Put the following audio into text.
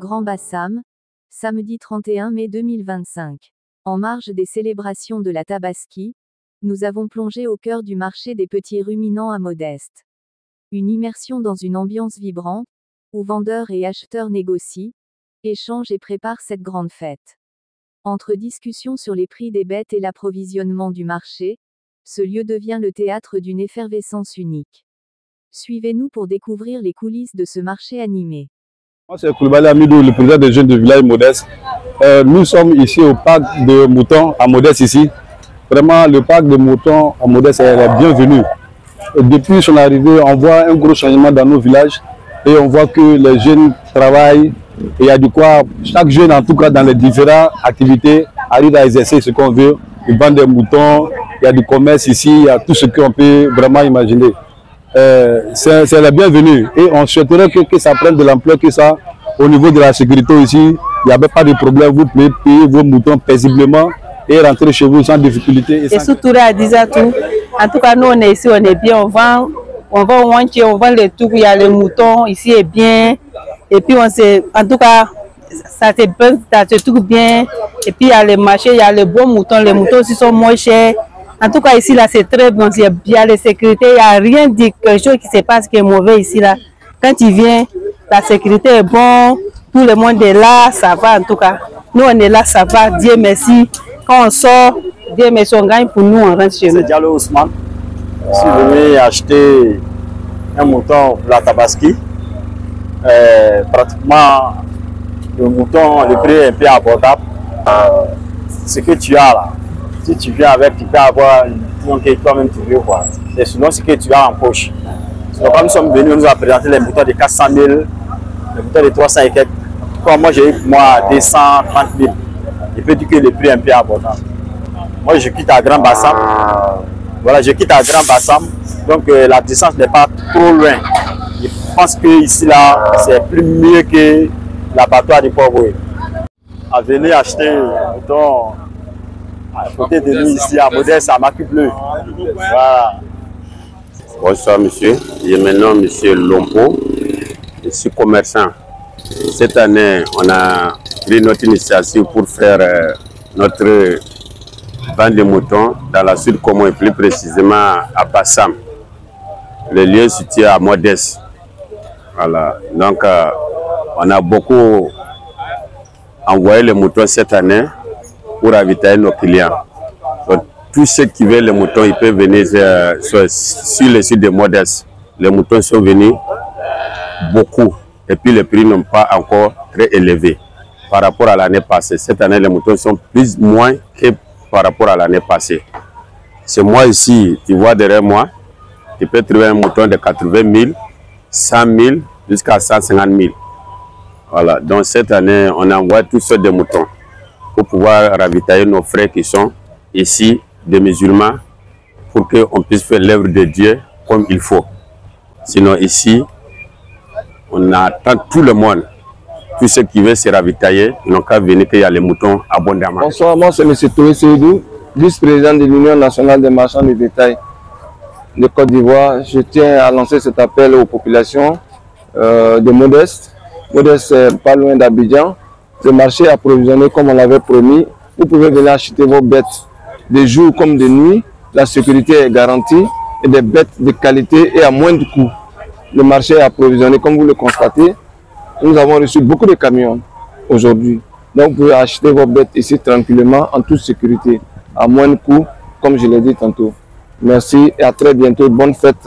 Grand Bassam, samedi 31 mai 2025. En marge des célébrations de la Tabaski, nous avons plongé au cœur du marché des petits ruminants à Modeste. Une immersion dans une ambiance vibrante, où vendeurs et acheteurs négocient, échangent et préparent cette grande fête. Entre discussions sur les prix des bêtes et l'approvisionnement du marché, ce lieu devient le théâtre d'une effervescence unique. Suivez-nous pour découvrir les coulisses de ce marché animé. Moi, c'est Koulibaly Amidou, le président des jeunes du village Modeste. Nous sommes ici au parc de moutons à Modeste ici. Vraiment, le parc de moutons à Modeste est bienvenu. Depuis son arrivée, on voit un gros changement dans nos villages et on voit que les jeunes travaillent. Et il y a du quoi, chaque jeune, en tout cas dans les différentes activités, arrive à exercer ce qu'on veut. Ils vendent des moutons, il y a du commerce ici, il y a tout ce qu'on peut vraiment imaginer. C'est la bienvenue et on souhaiterait que ça prenne de l'ampleur que ça. Au niveau de la sécurité ici, il n'y avait pas de problème, vous pouvez payer vos moutons paisiblement et rentrer chez vous sans difficulté. Et surtout à Dizatou, en tout cas nous on est ici, on est bien, on vend le tout, il y a les moutons, ici est bien, et puis en tout cas ça se trouve bien, et puis il y a les marchés, il y a les bons moutons, les moutons aussi sont moins chers. En tout cas, ici, là, c'est très bon. Il y a la sécurité, il n'y a rien de quelque chose qui se passe qui est mauvais ici, là. Quand il vient, la sécurité est bonne, tout le monde est là, ça va en tout cas. Nous, on est là, ça va, Dieu merci. Quand on sort, Dieu merci, on gagne pour nous, on rentre chez nous. C'est Diallo Ousmane. Je suis venu acheter un mouton pour la Tabaski. Pratiquement, le mouton, le prix est un peu abordable. Ce que tu as là. Si tu viens avec, tu peux avoir une que toi-même tu veux voir. Et sinon, ce que tu as en poche. Sinon, quand nous sommes venus, on nous a présenté les moutons de 400 000, les moutons de 300 et quelques. Comme moi, j'ai eu pour moi 230 000. Je peux dire que le prix est un peu abordable. Moi, je quitte à Grand Bassam. Voilà, je quitte à Grand Bassam. Donc, la distance n'est pas trop loin. Je pense que ici, là, c'est plus mieux que l'abattoir de Port-Boué. À venir acheter un mouton. À côté de nous ici à Modeste, à Macu Bleu. Voilà. Bonsoir monsieur, je me nomme monsieur Lompo, je suis commerçant. Cette année, on a pris notre initiative pour faire notre vente de moutons dans la Sud Congo et plus précisément à Bassam. Le lieu est situé à Modeste. Voilà. Donc, on a beaucoup envoyé les moutons cette année pour ravitailler nos clients. Donc, tous ceux qui veulent les moutons, ils peuvent venir sur le site de Modeste. Les moutons sont venus beaucoup et puis les prix n'ont pas encore très élevé par rapport à l'année passée. Cette année, les moutons sont moins que par rapport à l'année passée. C'est moi ici, tu vois derrière moi, tu peux trouver un mouton de 80 000, 100 000 jusqu'à 150 000. Voilà, donc cette année, on envoie tous sortes de moutons pour pouvoir ravitailler nos frères qui sont ici, des musulmans, pour qu'on puisse faire l'œuvre de Dieu comme il faut. Sinon ici, on attend tout le monde. Tous ceux qui veulent se ravitailler, ils n'ont qu'à venir qu'il y a les moutons abondamment. Bonsoir, moi c'est M. Touré Seydou, vice-président de l'Union nationale des marchands de bétail de Côte d'Ivoire. Je tiens à lancer cet appel aux populations de Modeste. Modeste, c'est pas loin d'Abidjan. Le marché est approvisionné comme on l'avait promis. Vous pouvez venir acheter vos bêtes de jour comme de nuit. La sécurité est garantie et des bêtes de qualité et à moindre coût. Le marché est approvisionné comme vous le constatez. Nous avons reçu beaucoup de camions aujourd'hui. Donc vous pouvez acheter vos bêtes ici tranquillement en toute sécurité, à moindre coût, comme je l'ai dit tantôt. Merci et à très bientôt. Bonne fête.